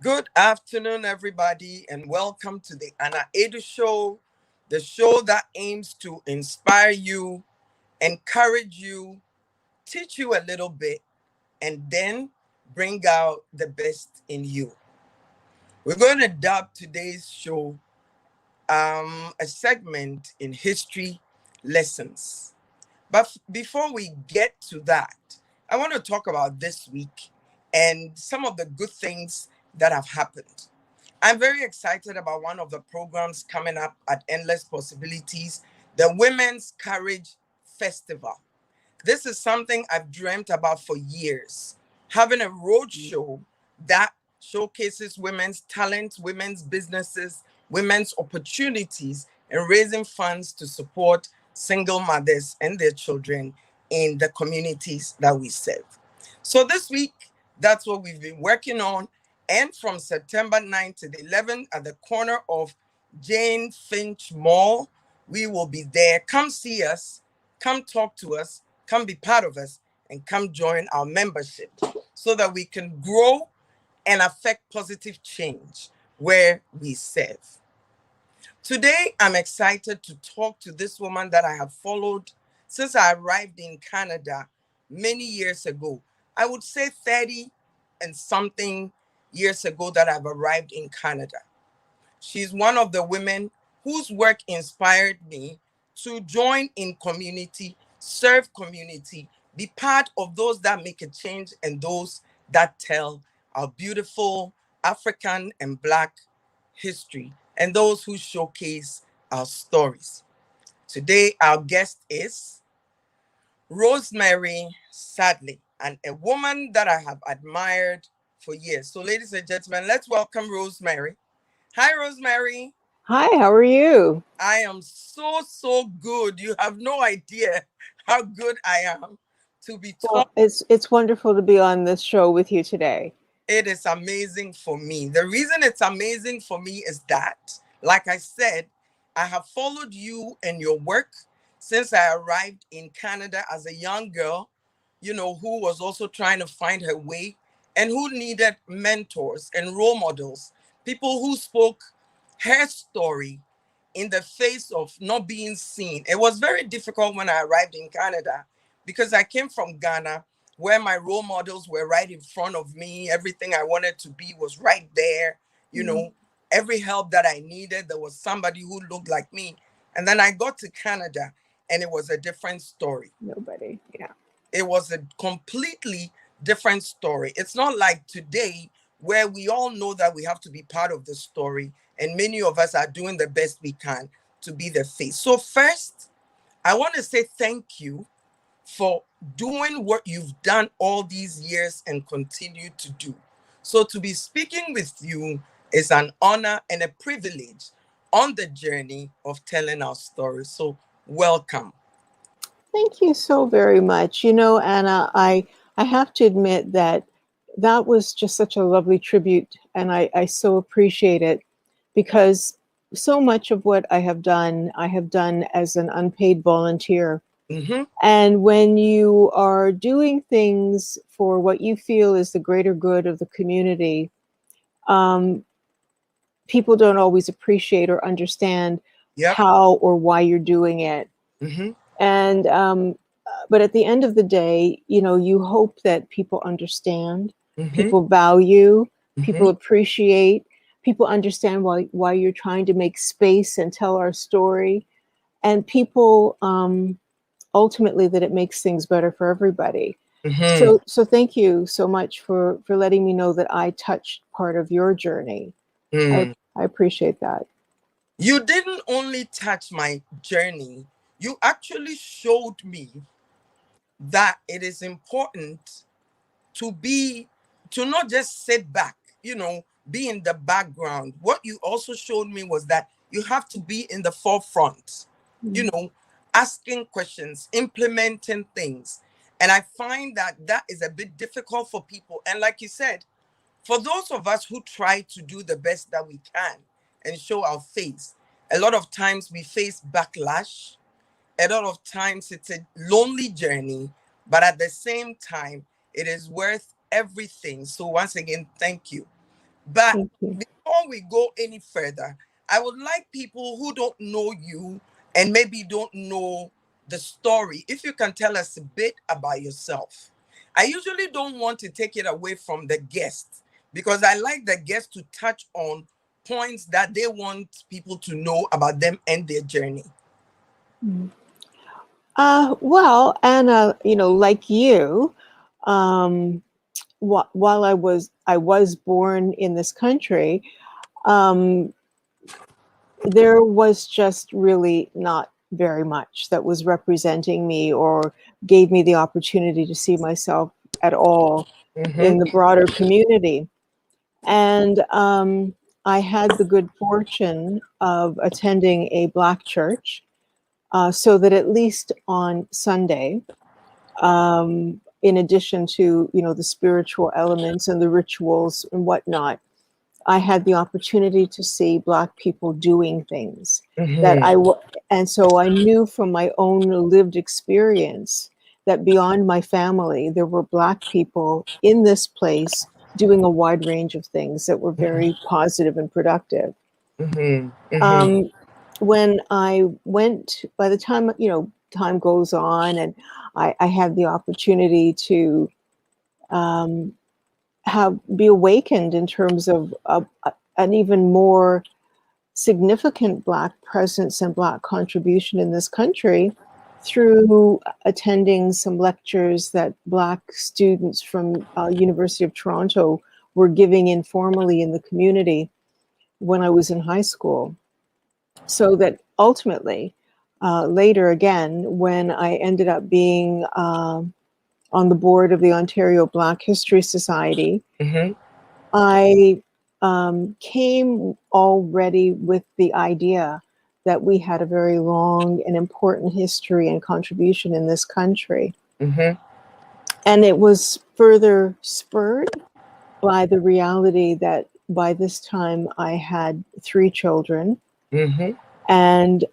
Good afternoon, everybody, and welcome to the Aidoo show, the show that aims to inspire you, encourage you, teach you a little bit, and then bring out the best in you. We're going to dub today's show a segment in history lessons. But before we get to that, I want to talk about this week and some of the good things that have happened. I'm very excited about one of the programs coming up at Endless Possibilities, the Women's Courage Festival. This is something I've dreamt about for years, having a road show that showcases women's talent, women's businesses, women's opportunities, and raising funds to support single mothers and their children in the communities that we serve. So this week, that's what we've been working on. And from September 9th to the 11th at the corner of Jane Finch Mall, we will be there. Come see us, come talk to us, come be part of us, and come join our membership so that we can grow and affect positive change where we serve. Today, I'm excited to talk to this woman that I have followed since I arrived in Canada many years ago. I would say 30 and something years ago that I've arrived in Canada. She's one of the women whose work inspired me to join in community, serve community, be part of those that make a change and those that tell our beautiful African and Black history and those who showcase our stories. Today, our guest is Rosemary Sadlier, and a woman that I have admired for years. So, ladies and gentlemen, let's welcome Rosemary. Hi, Rosemary. Hi, how are you? I am so good. You have no idea how good I am to be Well, talking. it's wonderful to be on this show with you today. It is amazing for me. The reason it's amazing for me is that, like I said, I have followed you and your work since I arrived in Canada as a young girl, who was also trying to find her way and who needed mentors and role models, people who spoke her story in the face of not being seen. It was very difficult when I arrived in Canada because I came from Ghana, where my role models were right in front of me. Everything I wanted to be was right there. You know, every help that I needed, there was somebody who looked like me. And then I got to Canada and it was a different story. Nobody, yeah. It was a completely different story. It's not like today where we all know that we have to be part of the story. And many of us are doing the best we can to be the face. So first, I want to say thank you for doing what you've done all these years and continue to do. So to be speaking with you is an honor and a privilege on the journey of telling our story. So welcome. Thank you so very much. You know, Anna, I have to admit that that was just such a lovely tribute, and I so appreciate it because so much of what I have done as an unpaid volunteer. Mm-hmm. And when you are doing things for what you feel is the greater good of the community, um, people don't always appreciate or understand Yep. how or why you're doing it. Mm-hmm. And but at the end of the day, you know, you hope that people understand, Mm-hmm. people value, Mm-hmm. people appreciate, people understand why you're trying to make space and tell our story, and people ultimately that it makes things better for everybody. Mm-hmm. So thank you so much for letting me know that I touched part of your journey. I Mm. I appreciate that. You didn't only touch my journey, you actually showed me that it is important to be, to not just sit back, be in the background. What you also showed me was that you have to be in the forefront, you Mm. know, asking questions, implementing things. And I find that that is a bit difficult for people. And like you said, for those of us who try to do the best that we can and show our face, a lot of times we face backlash. A lot of times it's a lonely journey, but at the same time, it is worth everything. So once again, thank you. But Thank you. before we go any further, I would like people who don't know you and maybe don't know the story, if you can tell us a bit about yourself. I usually don't want to take it away from the guest because I like the guest to touch on points that they want people to know about them and their journey. Mm. Well, Anna, like you, um, while I was born in this country, um, there was just really not very much that was representing me or gave me the opportunity to see myself at all in the Mm-hmm. broader community. And I had the good fortune of attending a Black church, so that at least on Sunday, in addition to the spiritual elements and the rituals and whatnot, I had the opportunity to see Black people doing things that Mm-hmm. and so I knew from my own lived experience that beyond my family, there were Black people in this place doing a wide range of things that were very positive and productive. Mm-hmm. Mm-hmm. Um, when I went, by the time, time goes on and I had the opportunity to um, be awakened in terms of an even more significant Black presence and Black contribution in this country through attending some lectures that Black students from University of Toronto were giving informally in the community when I was in high school. So that ultimately, later again, when I ended up being on the board of the Ontario Black History Society, Mm-hmm. I came already with the idea that we had a very long and important history and contribution in this country. Mm-hmm. And it was further spurred by the reality that by this time I had 3 children, Mm-hmm. and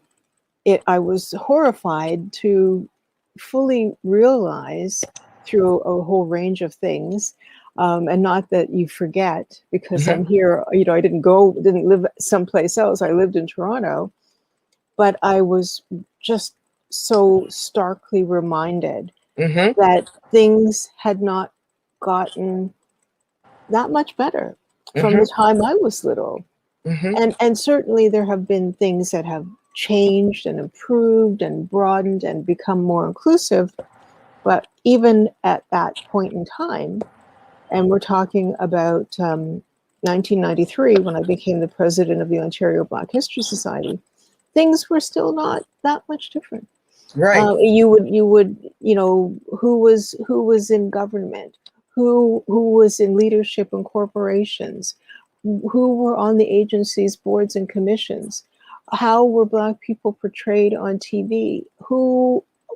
I was horrified to fully realize through a whole range of things, and not that you forget, because I'm here, I didn't live someplace else. I lived in Toronto, but I was just so starkly reminded Mm-hmm. that things had not gotten that much better from the Mm-hmm. time I was little. Mm-hmm. And certainly there have been things that have changed and improved and broadened and become more inclusive. But even at that point in time, and we're talking about 1993, when I became the president of the Ontario Black History Society, things were still not that much different. Right. Who was in government, who was in leadership in corporations, who were on the agencies, boards, and commissions, how were Black people portrayed on TV,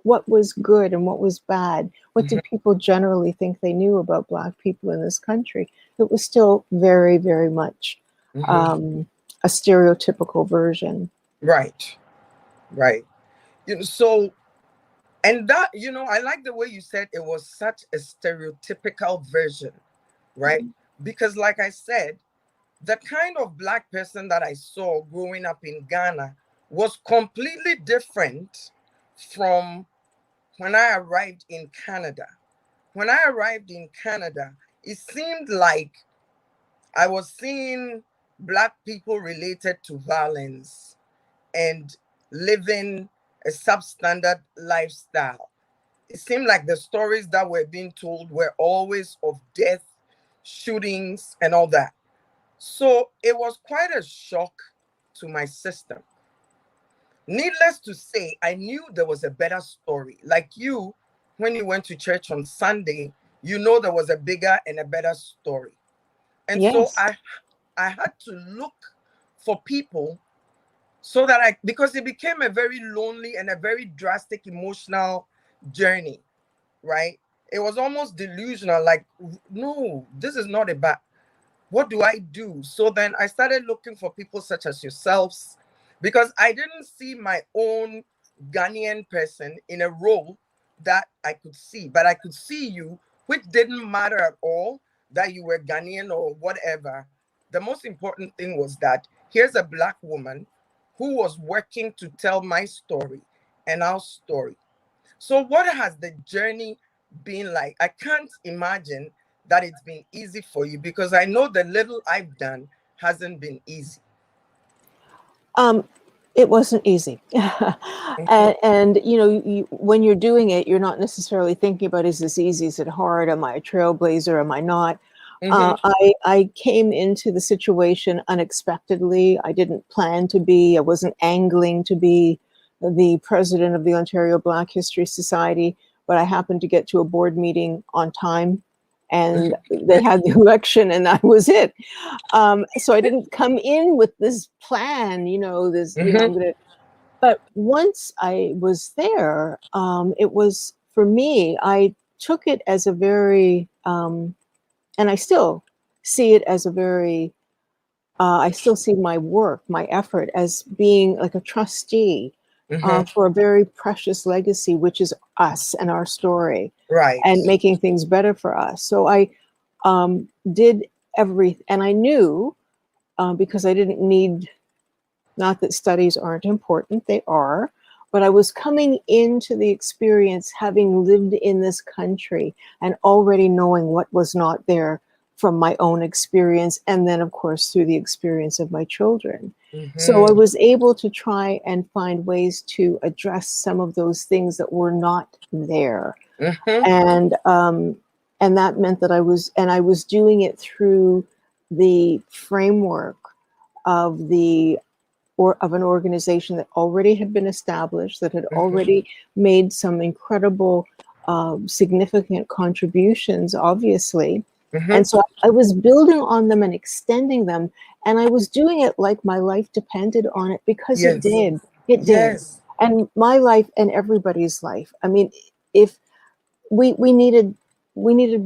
what was good and what was bad, what Mm-hmm. did people generally think they knew about Black people in this country. It was still very, very much Mm-hmm. um, a stereotypical version. Right. Right. So, and that, I like the way you said it was such a stereotypical version, right? Because, like I said, the kind of Black person that I saw growing up in Ghana was completely different from when I arrived in Canada. When I arrived in Canada, it seemed like I was seeing Black people related to violence and living a substandard lifestyle. It seemed like the stories that were being told were always of death, shootings, and all that. So it was quite a shock to my system. Needless to say, I knew there was a better story. Like you, when you went to church on Sunday, there was a bigger and a better story. And so Yes. I had to look for people so that because it became a very lonely and a very drastic emotional journey, right? It was almost delusional, like, no, this is not about, what do I do? So then I started looking for people such as yourselves, because I didn't see my own Ghanaian person in a role that I could see, but I could see you, which didn't matter at all that you were Ghanaian or whatever. the most important thing was that here's a Black woman who was working to tell my story and our story. So, what has the journey been like? I can't imagine that it's been easy for you, because I know the little I've done hasn't been easy. Um, it wasn't easy. Mhm, And when you're doing it, you're not necessarily thinking about, is this easy? Is it hard? Am I a trailblazer? Am I not? mhm, I came into the situation unexpectedly. I didn't plan to be. I wasn't angling to be the president of the Ontario Black History Society, but I happened to get to a board meeting on time, and they had the election, and that was it. So I didn't come in with this plan, I'm mhm, going to, but once I was there, it was, for me, I took it as a very, and I still see it as a very, I still see my work, my effort as being like a trustee mhm. for a very precious legacy, which is us and our story, Right. and making things better for us. So I did everything, and I knew, because I didn't need, not that studies aren't important, they are, but I was coming into the experience having lived in this country and already knowing what was not there from my own experience, and then, of course, through the experience of my children. So I Mhm, was able to try and find ways to address some of those things that were not there. mhm, And that meant that I was doing it through the framework of the or of an organization that already had been established, that had mhm, already made some incredible, significant contributions, obviously. And mhm. so I was building on them and extending them, and I was doing it like my life depended on it, because it Yes. did. It did. Yes. And my life and everybody's life. I mean, if we needed,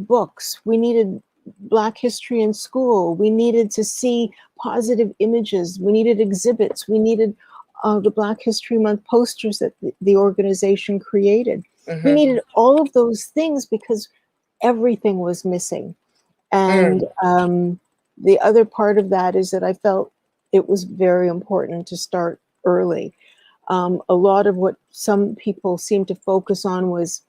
books, we needed Black history in school, we needed to see positive images, we needed exhibits, we needed the Black History Month posters that the organization created. We Mhm, needed all of those things because everything was missing. And mm, the other part of that is that I felt it was very important to start early. A lot of what some people seem to focus on was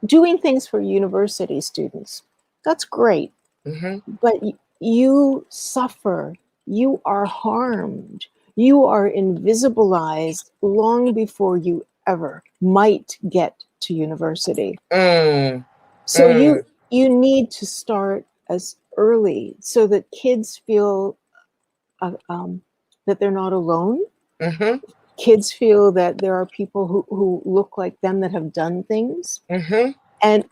doing things for university students. That's great, mhm, but you suffer, you are harmed, you are invisibilized long before you ever might get to university. mm, So mm, you need to start as early so that kids feel that they're not alone. mhm, Kids feel that there are people who look like them, that have done things. mhm, And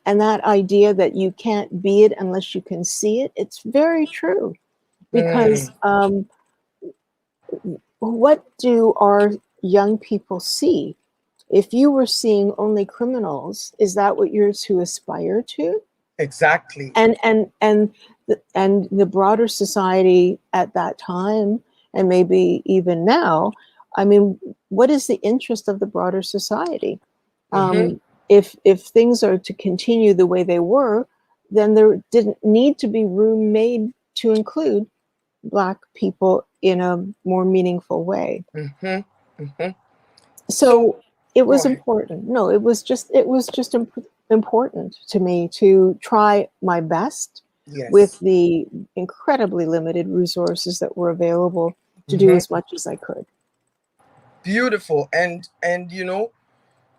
that idea that you can't be it unless you can see it, it's very true. Because mm. what do our young people see? If you were seeing only criminals, is that what you're to aspire to? Exactly. And the broader society at that time, and maybe even now, I mean, what is the interest of the broader society? Mhm, If things are to continue the way they were, then there didn't need to be room made to include Black people in a more meaningful way. mhm, mhm. So, So it go was ahead. important. No, it was just important to me to try my best with Yes. the incredibly limited resources that were available, to do Mhm. as much as I could. Beautiful. And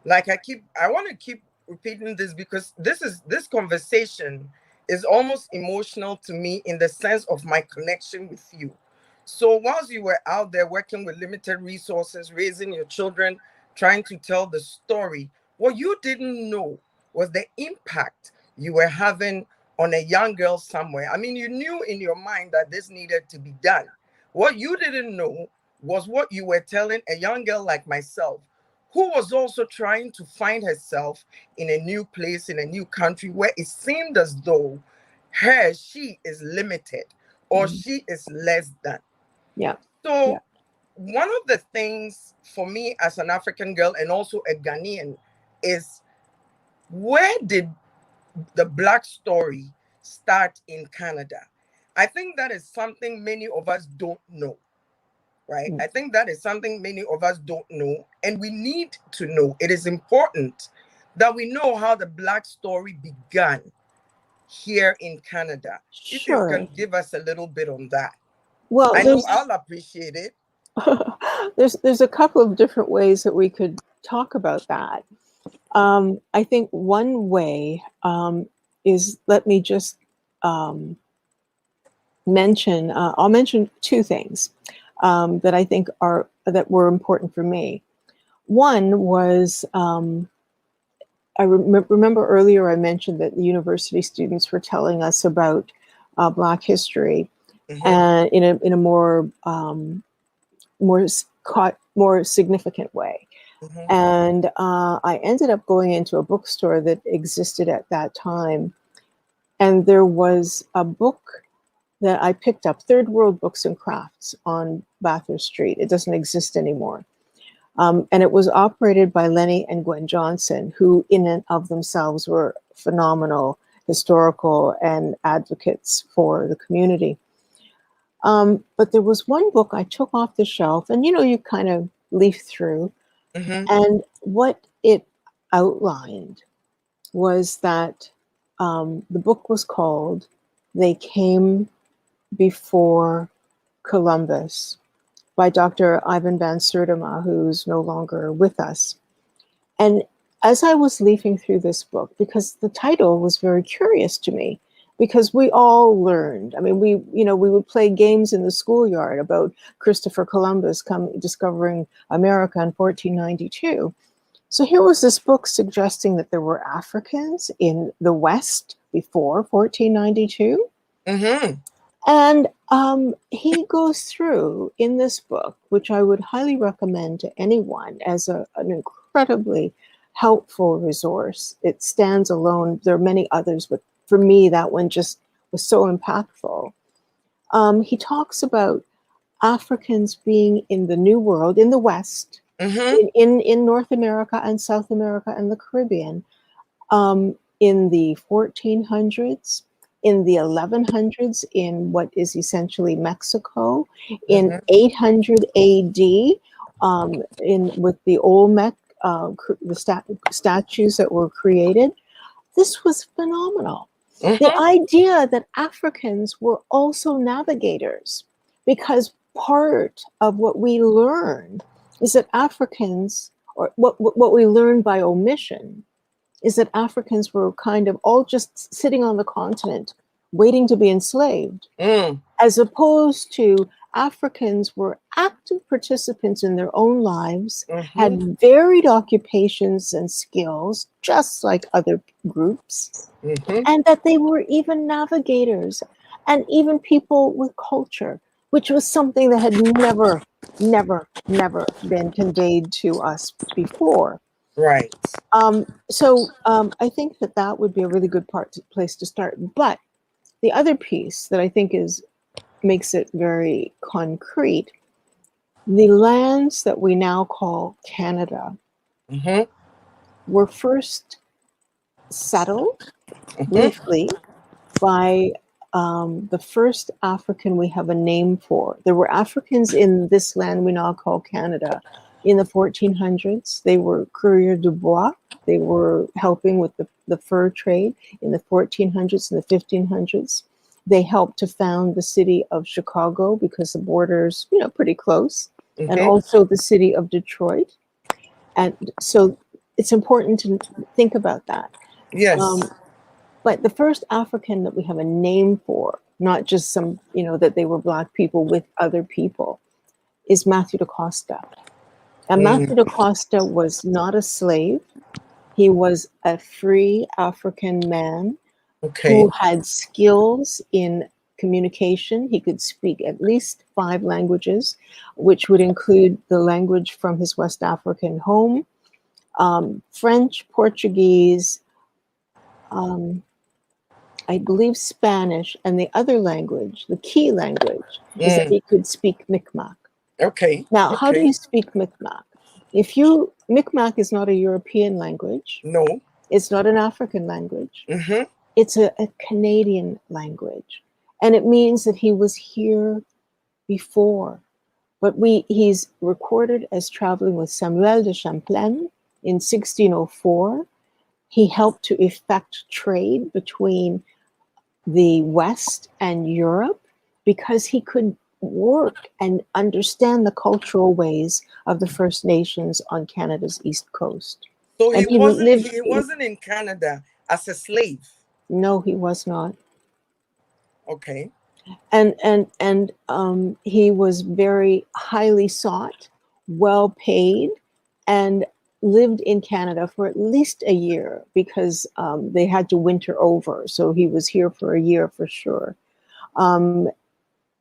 like I want to keep repeating this, because this conversation is almost emotional to me in the sense of my connection with you. So whilst you were out there working with limited resources, raising your children, trying to tell the story, what you didn't know was the impact you were having on a young girl somewhere. I mean, you knew in your mind that this needed to be done. What you didn't know was what you were telling a young girl like myself, who was also trying to find herself in a new place, in a new country, where it seemed as though she is limited, or Mhm. she is less than. Yeah, yeah. So, one of the things for me as an African girl and also a Ghanaian is, where did the Black story start in Canada? I think that is something many of us don't know, right? I think that is something many of us don't know, and we need to know. It is important that we know how the Black story began here in Canada. If you Sure. can give us a little bit on that, Well, I know I'll appreciate it. there's a couple of different ways that we could talk about that. I think one way is, let me just um, mention. I'll mention two things that I think were important for me. One was, I remember earlier I mentioned that the university students were telling us about Black history, Mm-hmm. and in a more significant way. Mm-hmm. And I ended up going into a bookstore that existed at that time, and there was a book that I picked up, Third World Books and Crafts, on Bathurst Street. It doesn't exist anymore. And it was operated by Lenny and Gwen Johnson, who in and of themselves were phenomenal historical and advocates for the community. But there was one book I took off the shelf, and you kind of leaf through, Mm-hmm. and what it outlined was that the book was called They Came Before Columbus by Dr. Ivan van Sertima, who's no longer with us. And as I was leafing through this book, because the title was very curious to me, because we all learned. I mean, we would play games in the schoolyard about Christopher Columbus discovering America in 1492. So here was this book suggesting that there were Africans in the West before 1492. Mm-hmm. And he goes through in this book, which I would highly recommend to anyone as an incredibly helpful resource. It stands alone. There are many others, but for me, that one just was so impactful. He talks about Africans being in the New World, in the West, Mm-hmm. in North America and South America and the Caribbean, in the 1400s, in the 1100s, in what is essentially Mexico, in Mm-hmm. 800 AD, with the Olmec, statues that were created. This was phenomenal. The Mm-hmm. idea that Africans were also navigators, because part of what we learn is that Africans, or what we learn by omission, is that Africans were kind of all just sitting on the continent waiting to be enslaved, Mm. as opposed to Africans were active participants in their own lives, Mm-hmm. had varied occupations and skills, just like other groups, Mm-hmm. and that they were even navigators and even people with culture, which was something that had never been conveyed to us before. Right. So I think that would be a really good place to start. But the other piece that I think makes it very concrete, the lands that we now call Canada Mm-hmm. were first settled Mm-hmm. briefly by the first African we have a name for. There were Africans in this land we now call Canada in the 1400s. They were coureurs de bois. They were helping with the fur trade in the 1400s and the 1500s. They helped to found the city of Chicago because the borders, pretty close, and Mm-hmm. also the city of Detroit. And so it's important to think about that. Yes. Um, but the first African that we have a name for, not just some, that they were Black people with other people, is Matthew Decosta. And Mm. Matthew Decosta was not a slave. He was a free African man who Okay. had skills in communication. He could speak at least 5 languages, which would include the language from his West African home, French, Portuguese, I believe Spanish, and the other language, the key language, is that Mm. he could speak Mi'kmaq. Okay. Now, how do Okay. you speak Mi'kmaq? Mi'kmaq is not a European language. No. It's not an African language. Mm-hmm. It's a Canadian language. And it means that he was here before. But he's recorded as traveling with Samuel de Champlain in 1604. He helped to effect trade between the West and Europe because he could work and understand the cultural ways of the First Nations on Canada's East Coast. So And he lived. he wasn't in Canada as a slave. No, he was not. Okay. And he was very highly sought, well paid, and lived in Canada for at least a year because they had to winter over. So he was here for a year for sure. Um,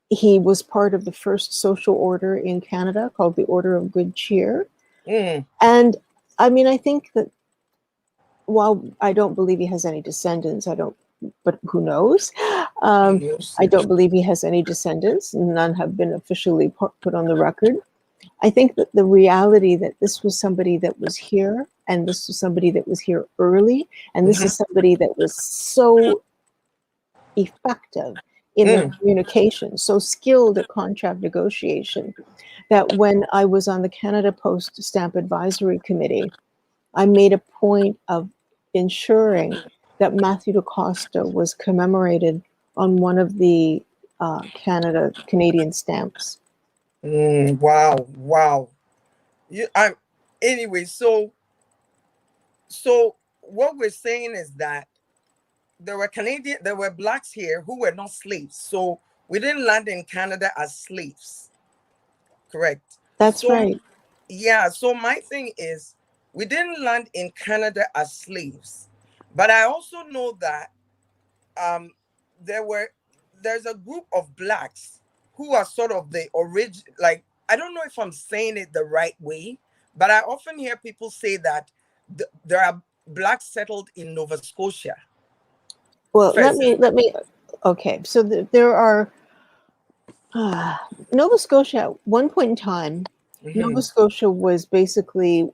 he was part of the first social order in Canada called the Order of Good Cheer. Mm. And I mean, I think that while I don't believe he has any descendants, but who knows? I don't believe he has any descendants. None have been officially put on the record. I think that the reality that this was somebody that was here, and this was somebody that was here early, and this is somebody that was so effective in their communication, so skilled at contract negotiation, that when I was on the Canada Post Stamp Advisory Committee, I made a point of ensuring that Matthew Decosta was commemorated on one of the Canadian stamps. Wow, wow. Anyway, so what we're saying is that there were blacks here who were not slaves. So we didn't land in Canada as slaves. Correct. That's So right. yeah, so my thing is we didn't land in Canada as slaves. But I also know that um there's a group of blacks who are sort of the origin, like, I don't know if I'm saying it the right way, but I often hear people say that there are blacks settled in Nova Scotia Well, first. okay, so there are Nova Scotia. At one point in time, Nova Scotia was basically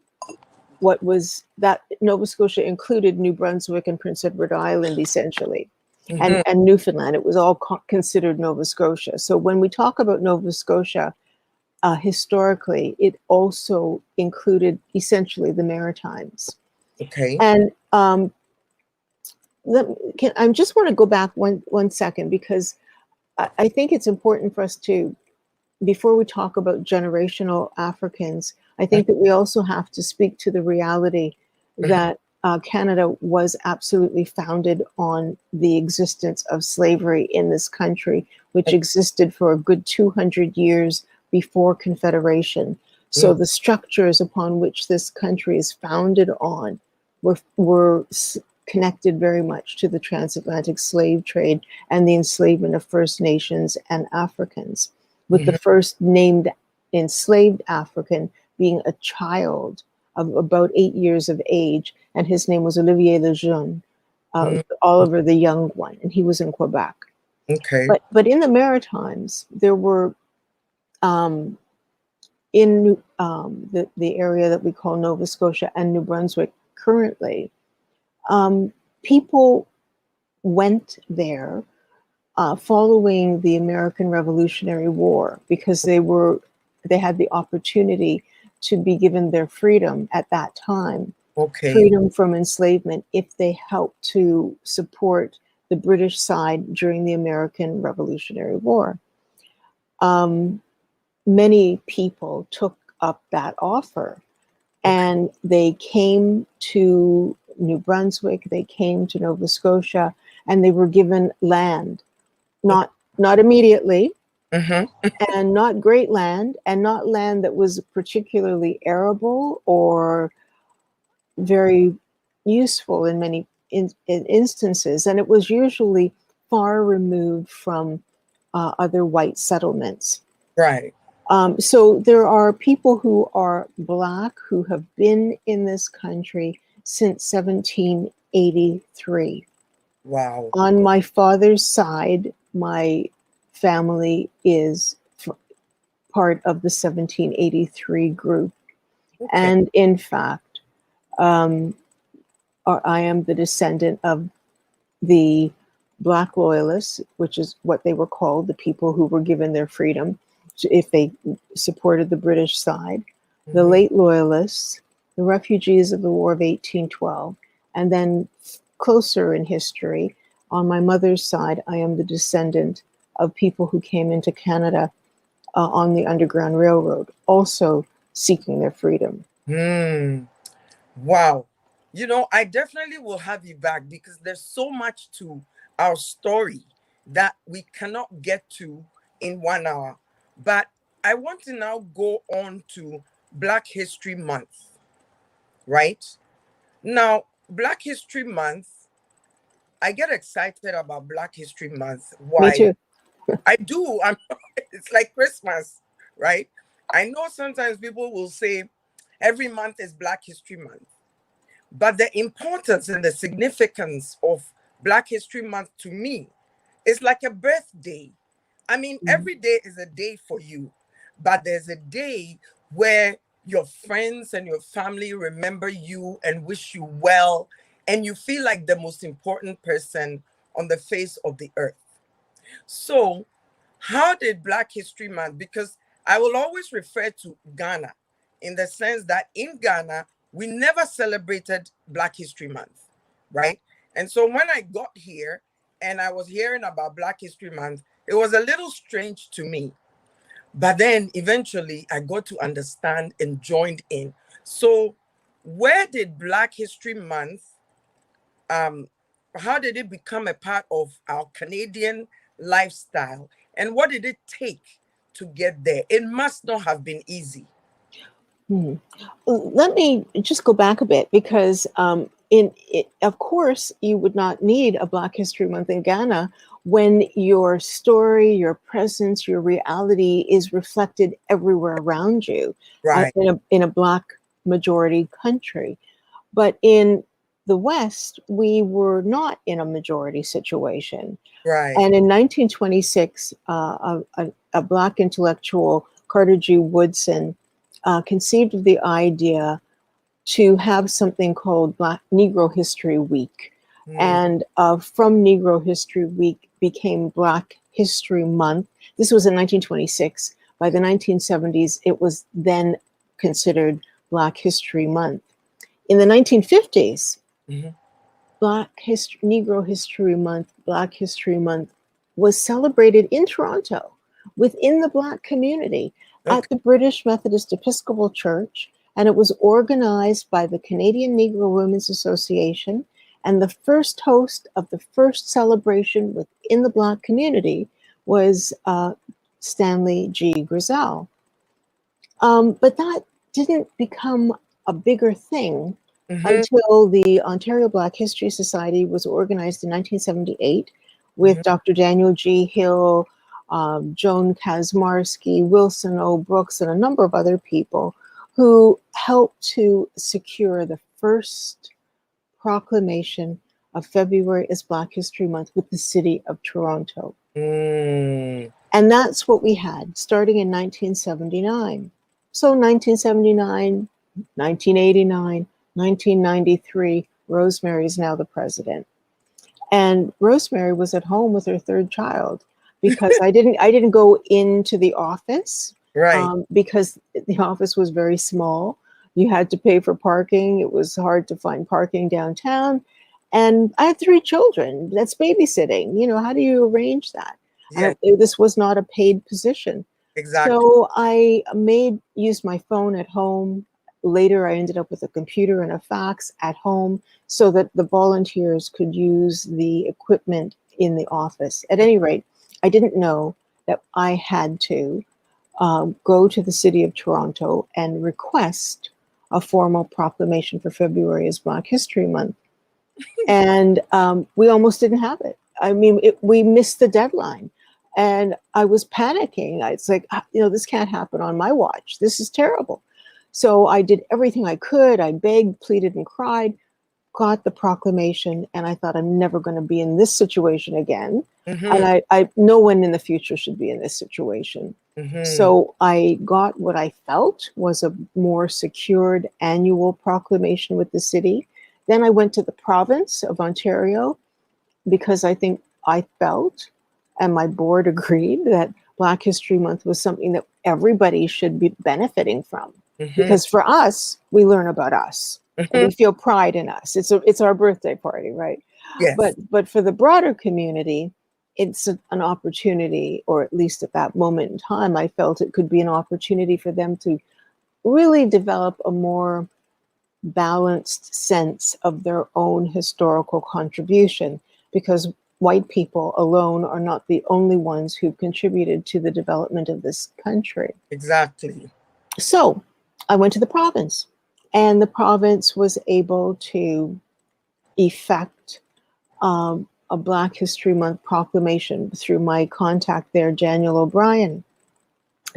what was that Nova Scotia included New Brunswick and Prince Edward Island, essentially, and Newfoundland. It was all considered Nova Scotia. So when we talk about Nova Scotia, historically, it also included essentially the Maritimes. Okay. And I just want to go back one second, because I think it's important for us to, before we talk about generational Africans, I think that we also have to speak to the reality that Canada was absolutely founded on the existence of slavery in this country, which existed for a good 200 years before Confederation. So the structures upon which this country is founded on were connected very much to the transatlantic slave trade and the enslavement of First Nations and Africans, with the first named enslaved African being a child of about 8 years of age, and his name was Olivier le Jeune, Oliver the Young One, and he was in Quebec. Okay. But in the Maritimes, there were in the area that we call Nova Scotia and New Brunswick currently, people went there following the American Revolutionary War because they had the opportunity to be given their freedom at that time, freedom from enslavement, if they helped to support the British side during the American Revolutionary War. Many people took up that offer, and they came to New Brunswick, they came to Nova Scotia, and they were given land, not immediately, and not great land, and not land that was particularly arable or very useful in many instances, and it was usually far removed from other white settlements. Right. So there are people who are Black who have been in this country since 1783. Wow. On my father's side, my family is part of the 1783 group. And in fact, I am the descendant of the Black Loyalists, which is what they were called, the people who were given their freedom if they supported the British side, the Mm-hmm. late Loyalists, the refugees of the War of 1812, and then closer in history, on my mother's side, I am the descendant of people who came into Canada on the Underground Railroad, also seeking their freedom. Hmm. Wow. You know, I definitely will have you back because there's so much to our story that we cannot get to in 1 hour. But I want to now go on to Black History Month, right? Now, Black History Month, I get excited about Black History Month. Me Why? too. I do. It's like Christmas, right? I know sometimes people will say every month is Black History Month. But the importance and the significance of Black History Month to me is like a birthday. I mean, Mhm. every day is a day for you, but there's a day where your friends and your family remember you and wish you well, and you feel like the most important person on the face of the earth. So, how did Black History Month? Because I will always refer to Ghana in the sense that in Ghana, we never celebrated Black History Month, right? And so when I got here and I was hearing about Black History Month, it was a little strange to me. But then eventually I got to understand and joined in. So, where did Black History Month um, how did it become a part of our Canadian lifestyle? And what did it take to get there? It must not have been easy. Mhm. Let me just go back a bit because, of course, you would not need a Black History Month in Ghana when your story, your presence, your reality is reflected everywhere around you Right, in a Black majority country. But in the West, we were not in a majority situation. right. And in 1926, a Black intellectual, Carter G. Woodson, conceived of the idea to have something called Black Negro History Week. Mm, And from Negro History Week became Black History Month. This was in 1926. By the 1970s, it was then considered Black History Month. In the 1950s, mhm. Negro History Month, Black History Month was celebrated in Toronto within the Black community Okay. at the British Methodist Episcopal Church, and it was organized by the Canadian Negro Women's Association. And the first host of the first celebration within the Black community was Stanley G. Grizel. But that didn't become a bigger thing Mhm, until the Ontario Black History Society was organized in 1978 with mhm, Dr. Daniel G. Hill, Joan Kazmarski, Wilson O. Brooks, and a number of other people who helped to secure the first proclamation of February as Black History Month with the city of Toronto. mm. And that's what we had starting in 1979. So 1979, 1989, 1993, Rosemary is now the president. And Rosemary was at home with her third child because I didn't go into the office Right. because the office was very small. You had to pay for parking. It was hard to find parking downtown. And I had three children. That's babysitting. How do you arrange that? Yeah, This was not a paid position. exactly. So I used my phone at home. Later, I ended up with a computer and a fax at home so that the volunteers could use the equipment in the office. At any rate, I didn't know that I had to go to the city of Toronto and request a formal proclamation for February as Black History Month. And we almost didn't have it. I mean, we missed the deadline. And I was panicking. It's like, this can't happen on my watch. This is terrible. So I did everything I could. I begged, pleaded, and cried, got the proclamation, and I thought I'm never going to be in this situation again. And Mhm, no one in the future should be in this situation. mhm, So I got what I felt was a more secured annual proclamation with the city. Then I went to the province of Ontario because I think I felt, and my board agreed, that Black History Month was something that everybody should be benefiting from. Mm-hmm. Because for us, we learn about us. Mm-hmm. We feel pride in us. It's our birthday party, right? Yes. But for the broader community, it's an opportunity, or at least at that moment in time, I felt it could be an opportunity for them to really develop a more balanced sense of their own historical contribution, because white people alone are not the only ones who've contributed to the development of this country. Exactly. So I went to the province, and the province was able to effect a Black History Month proclamation through my contact there, Daniel O'Brien.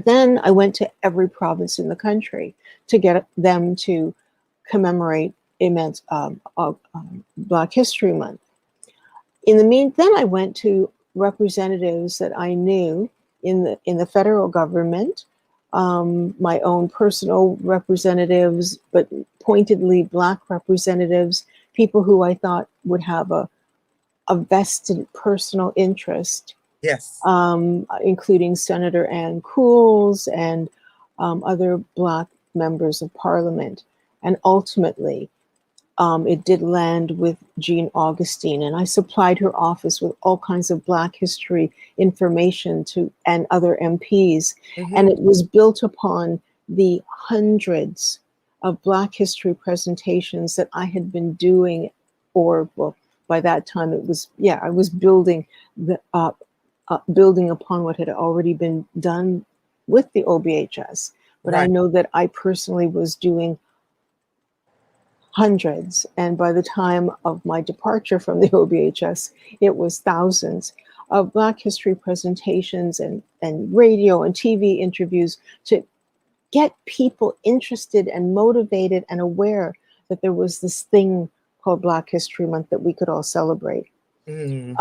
Then I went to every province in the country to get them to commemorate Black History Month. Then I went to representatives that I knew in the federal government, my own personal representatives, but pointedly Black representatives, people who I thought would have a vested personal interest, Yes. including Senator Ann Cools and other Black members of Parliament. And ultimately, it did land with Jean Augustine, and I supplied her office with all kinds of Black history information and other MPs. Mm-hmm. And it was built upon the hundreds of Black history presentations that I had been doing, or well, by that time I was building building upon what had already been done with the OBHS. But I Right. know that I personally was doing hundreds, and by the time of my departure from the OBHS, it was thousands of Black history presentations and radio and TV interviews to get people interested and motivated and aware that there was this thing called Black History Month that we could all celebrate. Mm.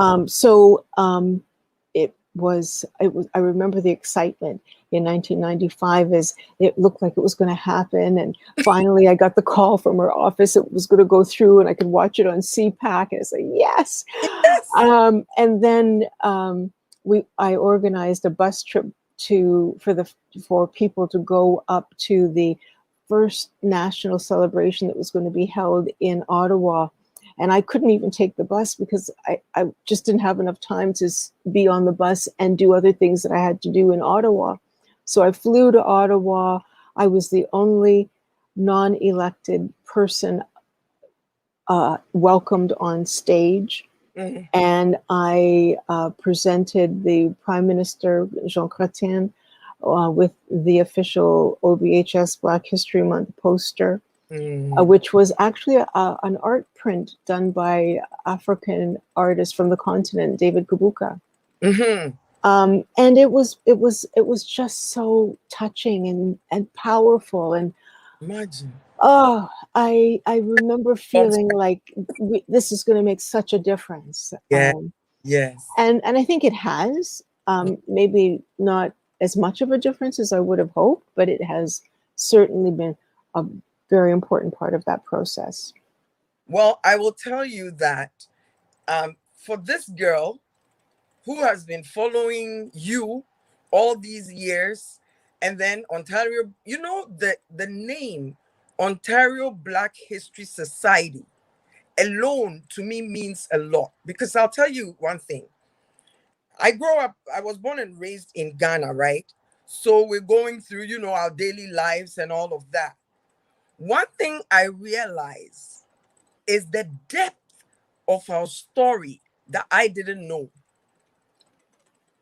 I remember the excitement in 1995 as it looked like it was going to happen. And finally I got the call from her office. It was going to go through and I could watch it on CPAC. And I said, yes. Yes. And then I organized a bus trip for people to go up to the first national celebration that was going to be held in Ottawa. And I couldn't even take the bus because I just didn't have enough time to be on the bus and do other things that I had to do in Ottawa. So I flew to Ottawa. I was the only non-elected person welcomed on stage. Mm-hmm. And I presented the Prime Minister, Jean Chrétien, with the official OBHS Black History Month poster. Which was actually an art print done by African artist from the continent, David Kubuka. Mm-hmm. And it was just so touching and powerful. And Imagine. I remember feeling like this is going to make such a difference. Yeah. Yes. And I think it has. Maybe not as much of a difference as I would have hoped, but it has certainly been a very important part of that process. Well, I will tell you that for this girl who has been following you all these years, and then Ontario, the name Ontario Black History Society alone to me means a lot, because I'll tell you one thing. I was born and raised in Ghana, right? So we're going through, our daily lives and all of that. One thing I realize is the depth of our story that I didn't know.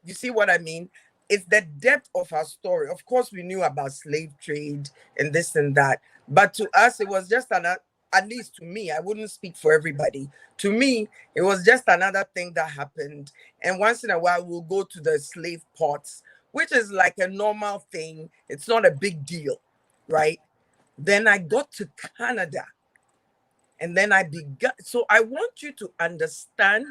You see what I mean? It's the depth of our story. Of course, we knew about slave trade and this and that. But to us, it was just at least to me, I wouldn't speak for everybody. To me, it was just another thing that happened. And once in a while, we'll go to the slave ports, which is like a normal thing. It's not a big deal, right? Then I got to Canada. And then I began. So I want you to understand.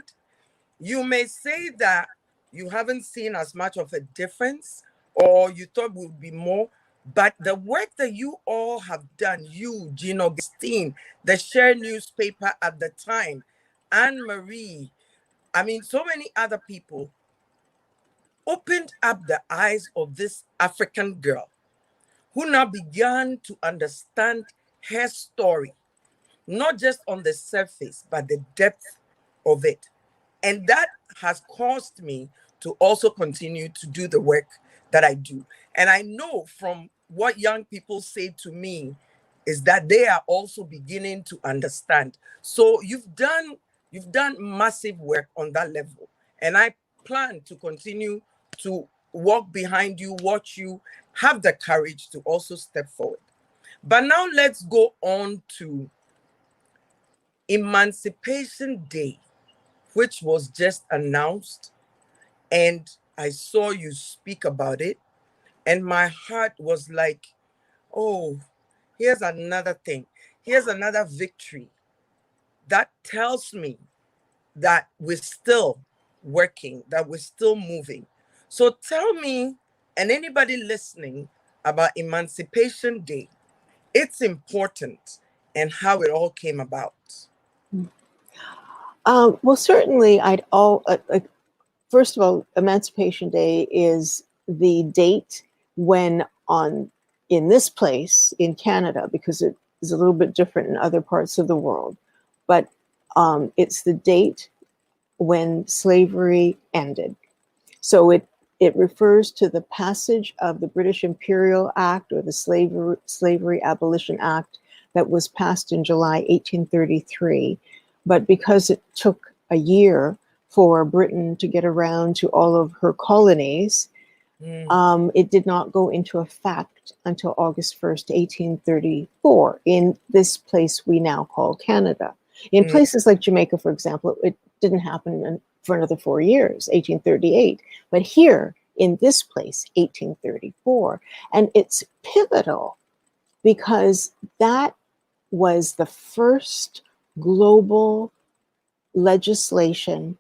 You may say that you haven't seen as much of a difference, or you thought would be more, but the work that you all have done, you, Jean Augustine, the Share newspaper at the time, Anne Marie, I mean, so many other people opened up the eyes of this African girl who now began to understand her story, not just on the surface, but the depth of it. And that has caused me to also continue to do the work that I do. And I know from what young people say to me is that they are also beginning to understand. So you've done massive work on that level. And I plan to continue to walk behind you, watch you, have the courage to also step forward. But now let's go on to Emancipation Day, which was just announced. And I saw you speak about it. And my heart was like, oh, here's another thing. Here's another victory that tells me that we're still working, that we're still moving. So tell me, and anybody listening, about Emancipation Day, its importance, and how it all came about. Well, certainly, first of all, Emancipation Day is the date when in this place in Canada, because it is a little bit different in other parts of the world, but it's the date when slavery ended. So it refers to the passage of the British Imperial Act, or the Slavery Abolition Act, that was passed in July 1833. But because it took a year for Britain to get around to all of her colonies, it did not go into effect until August 1st, 1834, in this place we now call Canada. In places like Jamaica, for example, it didn't happen for another 4 years, 1838. But here, in this place, 1834. And it's pivotal because that was the first global legislation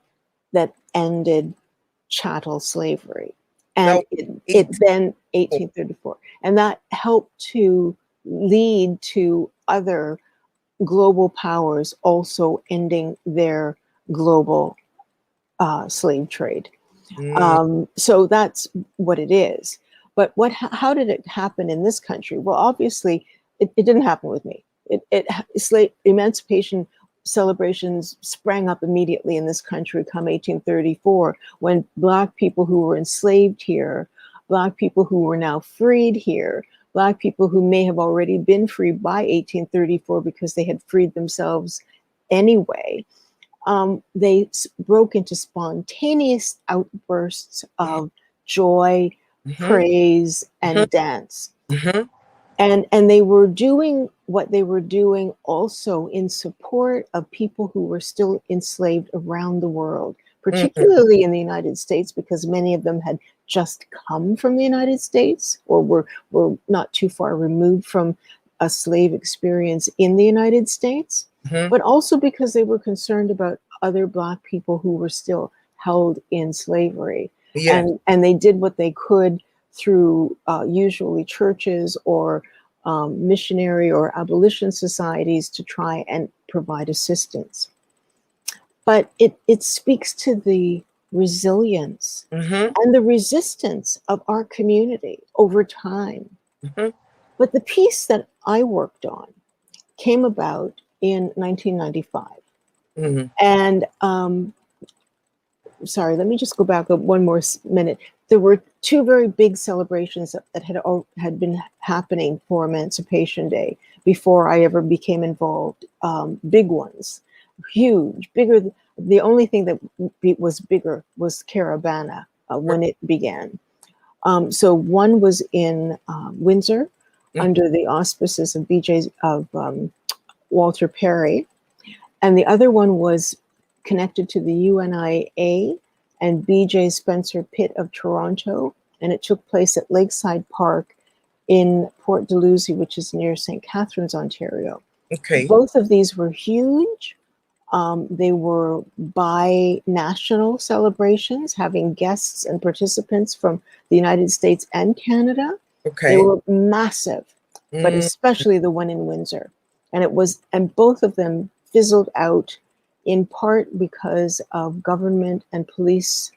that ended chattel slavery. And it then 1834. And that helped to lead to other global powers also ending their global slave trade. So that's what it is. But how did it happen in this country? Well, obviously, it didn't happen with me. Emancipation celebrations sprang up immediately in this country come 1834, when Black people who were enslaved here, Black people who were now freed here, Black people who may have already been free by 1834 because they had freed themselves anyway, they broke into spontaneous outbursts of joy, praise, and dance. And they were doing what they were doing also in support of people who were still enslaved around the world, particularly in the United States, because many of them had just come from the United States or were not too far removed from a slave experience in the United States, but also because they were concerned about other Black people who were still held in slavery. And they did what they could through usually churches or missionary or abolition societies to try and provide assistance. But it speaks to the resilience and the resistance of our community over time. But the piece that I worked on came about in 1995. And sorry, let me just go back one more minute. There were two very big celebrations that had been happening for Emancipation Day before I ever became involved. Big ones, huge, bigger. The only thing that was bigger was Caravana when it began. So one was in Windsor under the auspices of Walter Perry, and the other one was connected to the UNIA and BJ Spencer Pitt of Toronto, and it took place at Lakeside Park in Port Dalhousie, which is near St. Catharines, Ontario. Both of these were huge. They were bi-national celebrations, having guests and participants from the United States and Canada. They were massive, but especially the one in Windsor. And both of them fizzled out in part because of government and police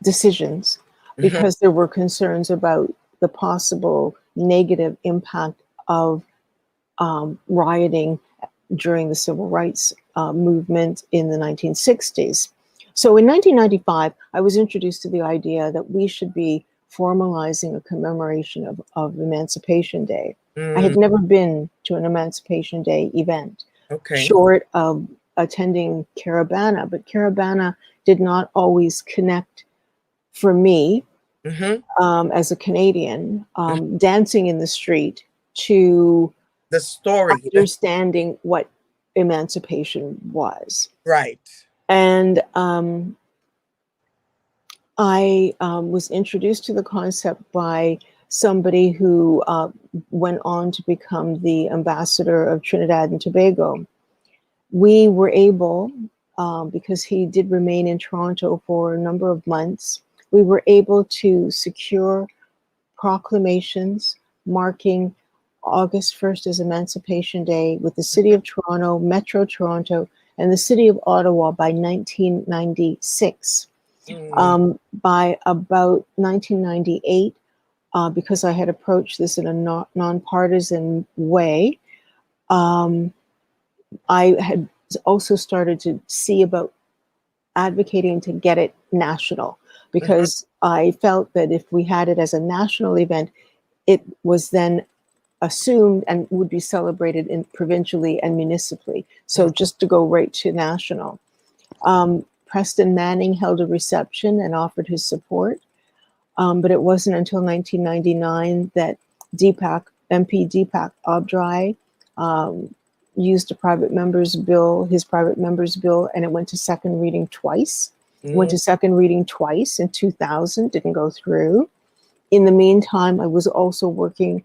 decisions, Mm-hmm. because there were concerns about the possible negative impact of rioting during the civil rights movement in the 1960s. So in 1995, I was introduced to the idea that we should be formalizing a commemoration of Emancipation Day. I had Mm, never been to an Emancipation Day event, okay. short of attending Caravana, but Caravana did not always connect for me Mm-hmm. as a Canadian, dancing in the street to The story. understanding what emancipation was. Right. And I was introduced to the concept by somebody who went on to become the ambassador of Trinidad and Tobago. We were able, because he did remain in Toronto for a number of months, we were able to secure proclamations marking August 1st as Emancipation Day with the City of Toronto, Metro Toronto, and the City of Ottawa by 1996. Mm, By about 1998, because I had approached this in a nonpartisan way, um, I had also started to see about advocating to get it national, mm-hmm. because I felt that if we had it as a national event, it was then assumed and would be celebrated in provincially and municipally. So just to go right to national. Preston Manning held a reception and offered his support, but it wasn't until 1999 that MP Deepak Abdrai used his private member's bill, and it went to second reading twice. Went Mm, to second reading twice in 2000, didn't go through. In the meantime, I was also working,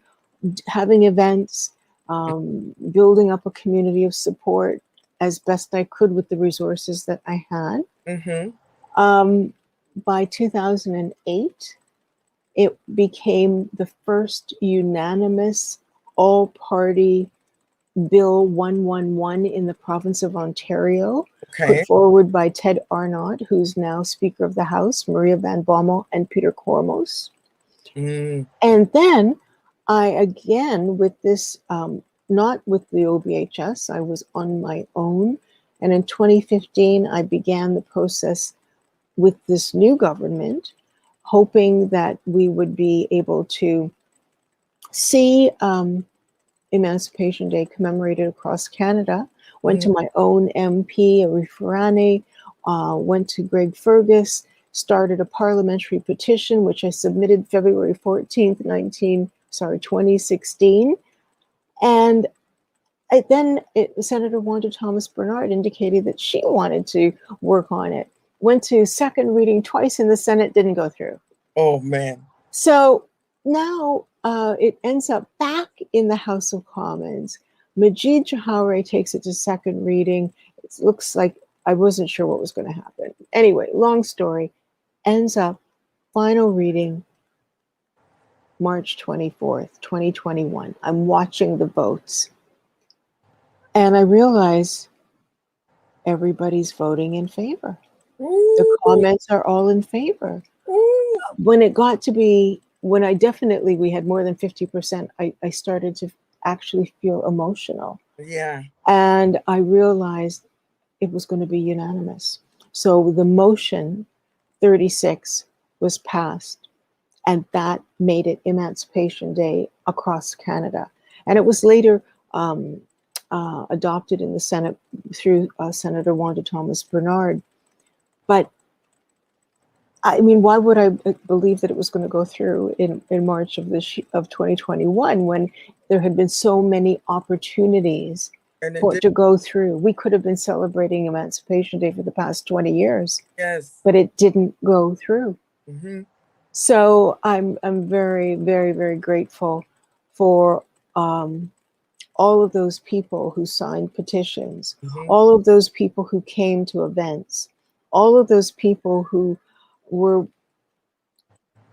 having events, building up a community of support as best I could with the resources that I had. mm-hmm. By 2008, it became the first unanimous all-party Bill 111 in the province of Ontario, put Okay. forward by Ted Arnott, who's now Speaker of the House, Maria Van Bommel, and Peter Kormos. Mm, And then I, again, with this, not with the OBHS, I was on my own. And in 2015, I began the process with this new government, hoping that we would be able to see Emancipation Day commemorated across Canada. Went mm, to my own MP, Arifurani, went to Greg Fergus, started a parliamentary petition, which I submitted February 14th, 2016. And Senator Wanda Thomas Bernard indicated that she wanted to work on it. Went to second reading twice in the Senate, didn't go through. oh man. So now it ends up back in the House of Commons. Majid Jahawari takes it to second reading. It looks like I wasn't sure what was going to happen. Anyway, long story, ends up final reading March 24th, 2021. I'm watching the votes. And I realize everybody's voting in favor. The Ooh, comments are all in favor. ooh. When it got to be, when we had more than 50%, I started to actually feel emotional. Yeah. And I realized it was going to be unanimous. So the motion 36 was passed, and that made it Emancipation Day across Canada. And it was later adopted in the Senate through Senator Wanda Thomas Bernard. But I mean, why would I believe that it was going to go through in March of 2021 when there had been so many opportunities And it for it did. to go through? We could have been celebrating Emancipation Day for the past 20 years, Yes. but it didn't go through. Mm-hmm. So I'm very, very, very grateful for all of those people who signed petitions, Mm-hmm. all of those people who came to events, all of those people who were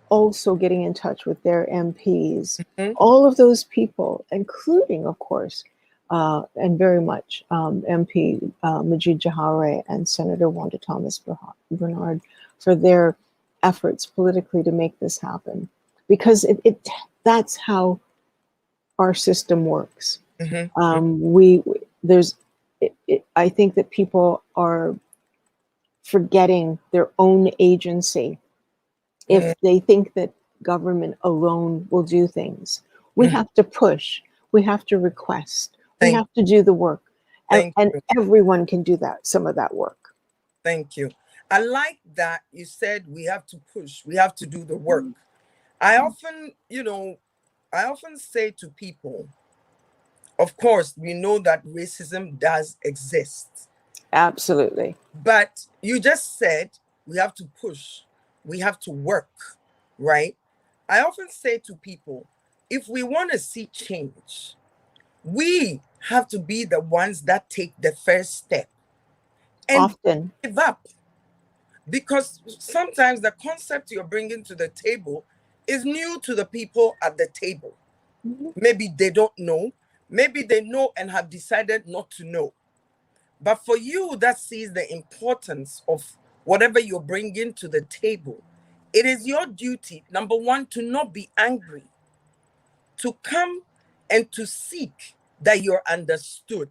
also getting in touch with their MPs, Mm-hmm. all of those people, including, of course, and very much MP Majid Jahare and Senator Wanda Thomas Bernard for their efforts politically to make this happen, because that's how our system works. We there's I think that people are forgetting their own agency if they think that government alone will do things. We have to push, we have to request, we have to do the work. And everyone can do that, some of that work. Thank you. I like that you said we have to push, we have to do the work. I often, I often say to people, of course, we know that racism does exist. Absolutely. But you just said we have to push, we have to work, right? I often say to people, if we want to see change, we have to be the ones that take the first step and often give up. Because sometimes the concept you're bringing to the table is new to the people at the table. Maybe they don't know. Maybe they know and have decided not to know. But for you that sees the importance of whatever you're bringing to the table, it is your duty, number one, to not be angry, to come and to seek that you're understood,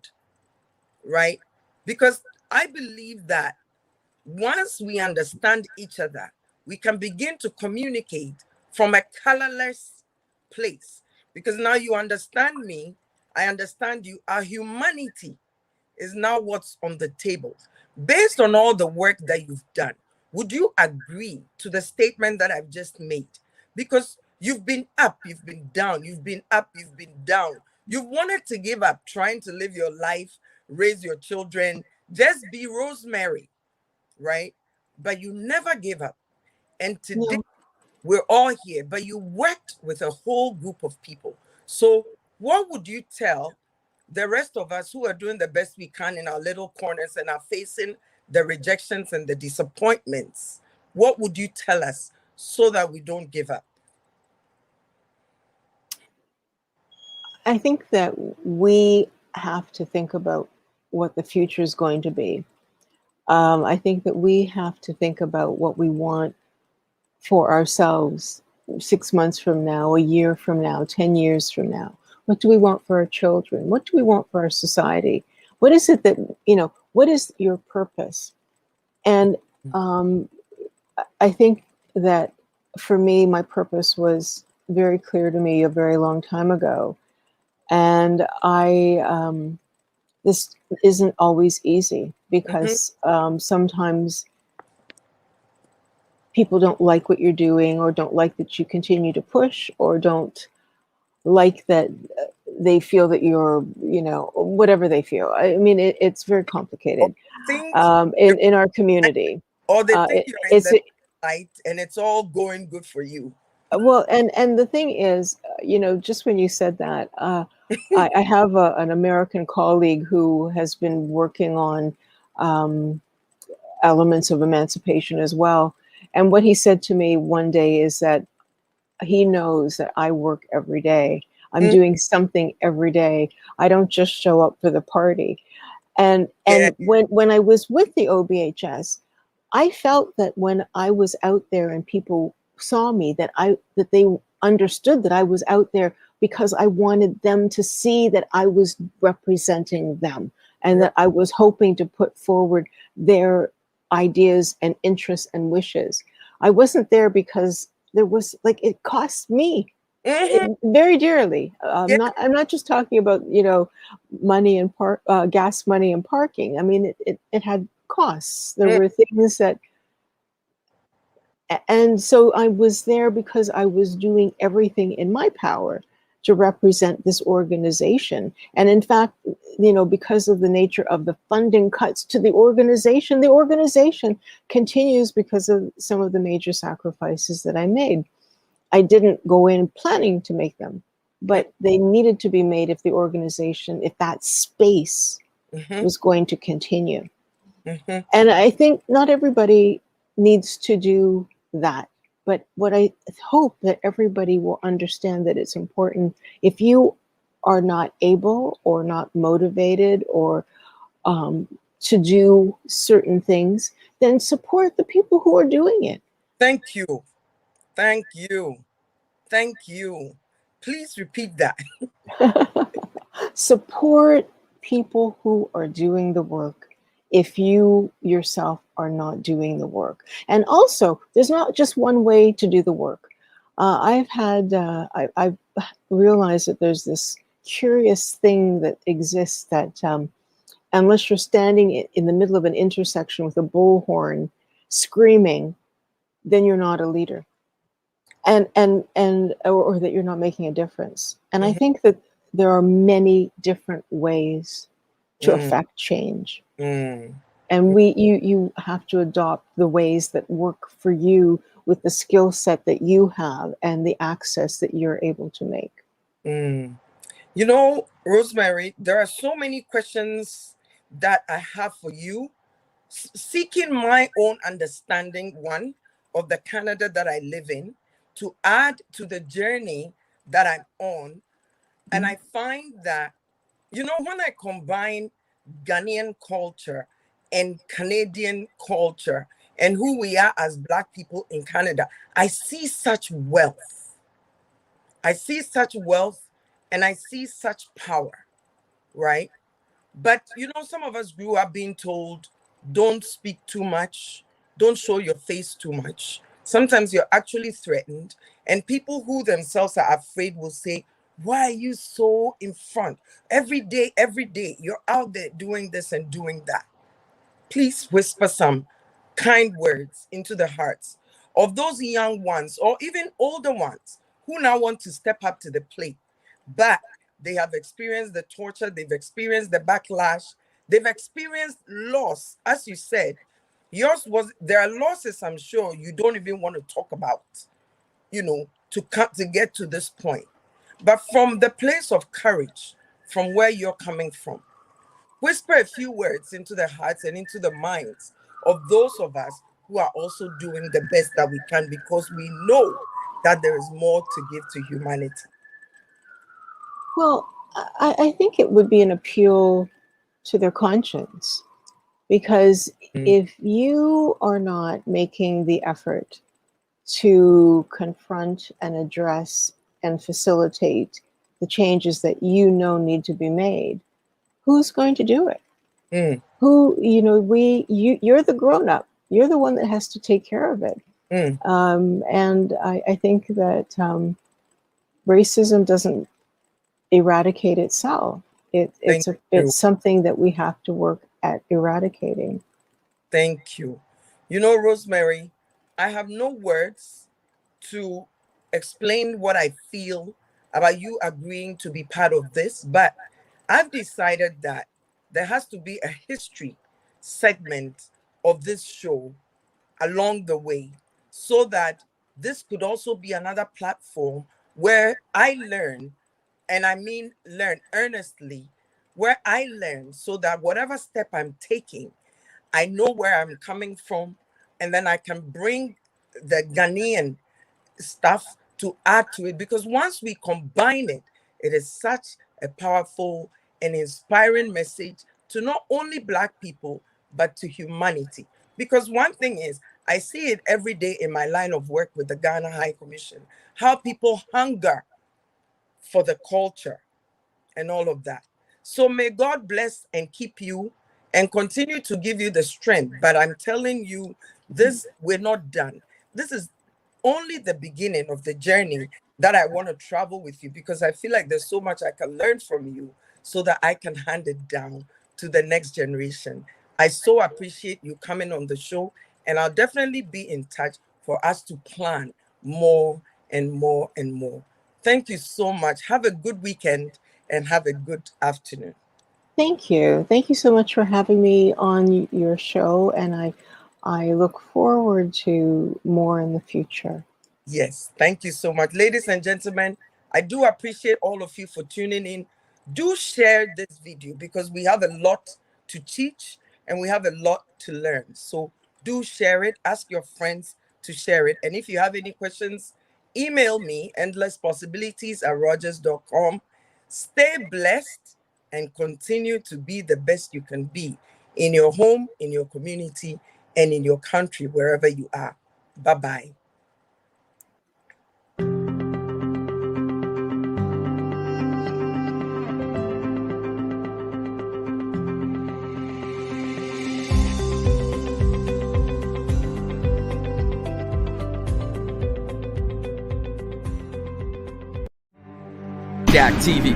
right? Because I believe that once we understand each other, we can begin to communicate from a colorless place. Because now you understand me, I understand you. Our humanity is now what's on the table. Based on all the work that you've done, would you agree to the statement that I've just made? Because you've been up, you've been down, you've been up, you've been down. You've wanted to give up trying to live your life, raise your children, just be Rosemary, right? But you never gave up. And today we're all here, but you worked with a whole group of people. So what would you tell the rest of us who are doing the best we can in our little corners and are facing the rejections and the disappointments? What would you tell us so that we don't give up? I think that we have to think about what the future is going to be. I think that we have to think about what we want for ourselves 6 months from now, a year from now, 10 years from now. What do we want for our children? What do we want for our society? What is it that, what is your purpose? And I think that for me, my purpose was very clear to me a very long time ago. And this isn't always easy because sometimes people don't like what you're doing, or don't like that you continue to push, or don't like that they feel that you're, whatever they feel. I mean, it's very complicated in our community. Or they think you're in the light and it's all going good for you. Well, and the thing is, just when you said that, I have an American colleague who has been working on elements of emancipation as well. And what he said to me one day is that he knows that I work every day. I'm doing something every day. I don't just show up for the party. And when I was with the OBHS, I felt that when I was out there and people saw me, that they understood that I was out there because I wanted them to see that I was representing them, and that I was hoping to put forward their ideas and interests and wishes. I wasn't there because there was, like, it cost me very dearly. I'm not just talking about, money and gas money and parking. I mean, it had costs. There were things that, and so I was there because I was doing everything in my power to represent this organization. And in fact, because of the nature of the funding cuts to the organization continues because of some of the major sacrifices that I made. I didn't go in planning to make them, but they needed to be made if that space was going to continue. And I think not everybody needs to do that. But what I hope that everybody will understand, that it's important, if you are not able or not motivated or to do certain things, then support the people who are doing it. Thank you. Thank you. Thank you. Please repeat that. Support people who are doing the work if you yourself are not doing the work. And also, there's not just one way to do the work. I've realized that there's this curious thing that exists that unless you're standing in the middle of an intersection with a bullhorn screaming, then you're not a leader. Or that you're not making a difference. And I Mhm. think that there are many different ways to Mm, affect change. mm, And you have to adopt the ways that work for you with the skill set that you have and the access that you're able to make. mm. You know, Rosemary, there are so many questions that I have for you. Seeking my own understanding, one, of the Canada that I live in, to add to the journey that I'm on. And I find that, when I combine Ghanaian culture and Canadian culture and who we are as Black people in Canada, I see such wealth. I see such wealth and I see such power, right? But some of us grew up being told, don't speak too much, don't show your face too much. Sometimes you're actually threatened, and people who themselves are afraid will say, why are you so in front? Every day, you're out there doing this and doing that. Please whisper some kind words into the hearts of those young ones or even older ones who now want to step up to the plate. But they have experienced the torture, they've experienced the backlash, they've experienced loss. As you said, there are losses I'm sure you don't even want to talk about, to come to get to this point. But from the place of courage, from where you're coming from, whisper a few words into the hearts and into the minds of those of us who are also doing the best that we can because we know that there is more to give to humanity. Well, I think it would be an appeal to their conscience because Mm, if you are not making the effort to confront and address and facilitate the changes that you know need to be made, who's going to do it? mm, Who, you're the grown up. You're the one that has to take care of it. mm. And I think that racism doesn't eradicate itself. Thank It's you. something that we have to work at eradicating. Thank you. You know, Rosemary, I have no words to explain what I feel about you agreeing to be part of this, but I've decided that there has to be a history segment of this show along the way so that this could also be another platform where I learn, and I mean learn earnestly, where I learn so that whatever step I'm taking, I know where I'm coming from, and then I can bring the Ghanaian stuff to add to it because once we combine it, it is such a powerful and inspiring message to not only Black people but to humanity. Because one thing is, I see it every day in my line of work with the Ghana High Commission, how people hunger for the culture and all of that. So may God bless and keep you and continue to give you the strength. But I'm telling you, we're not done. This is only the beginning of the journey that I want to travel with you because I feel like there's so much I can learn from you so that I can hand it down to the next generation. I so appreciate you coming on the show, and I'll definitely be in touch for us to plan more and more and more. Thank you so much. Have a good weekend and have a good afternoon. Thank you. Thank you so much for having me on your show, and I look forward to more in the future. Yes, thank you so much. Ladies and gentlemen, I do appreciate all of you for tuning in. Do share this video because we have a lot to teach and we have a lot to learn. So do share it. Ask your friends to share it. And if you have any questions, email me endlesspossibilities@rogers.com. Stay blessed and continue to be the best you can be in your home, in your community, and in your country, wherever you are. Bye-bye. DAC TV.